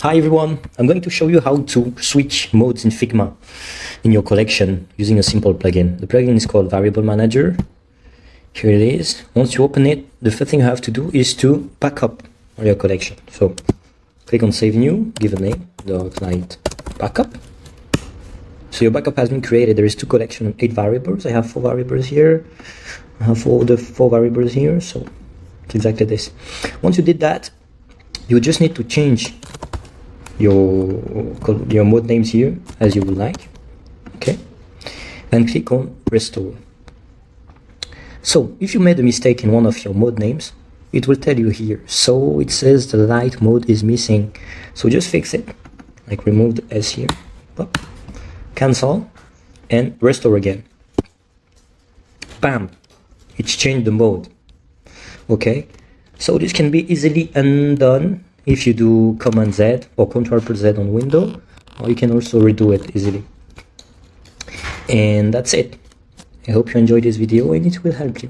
Hi everyone, I'm going to show you how to switch modes in Figma in your collection using a simple plugin. The plugin is called Variable Manager. Here it is. Once you open it, the first thing you have to do is to back up on your collection. So click on Save New, give a name, Dark Knight Backup. So your backup has been created. There is 2 collections and 8 variables. I have 4 variables here. I have all the 4 variables here. So it's exactly this. Once you did that, you just need to change your mode names here as you would like, okay, and click on Restore. So if you made a mistake in one of your mode names, it will tell you here. So it says the light mode is missing, so just fix it, like remove the S here, pop, cancel, and restore again. Bam, it's changed the mode. Okay, so this can be easily undone if you do Command Z or Control+Z on Windows, or you can also redo it easily. And that's it. I hope you enjoyed this video and it will help you.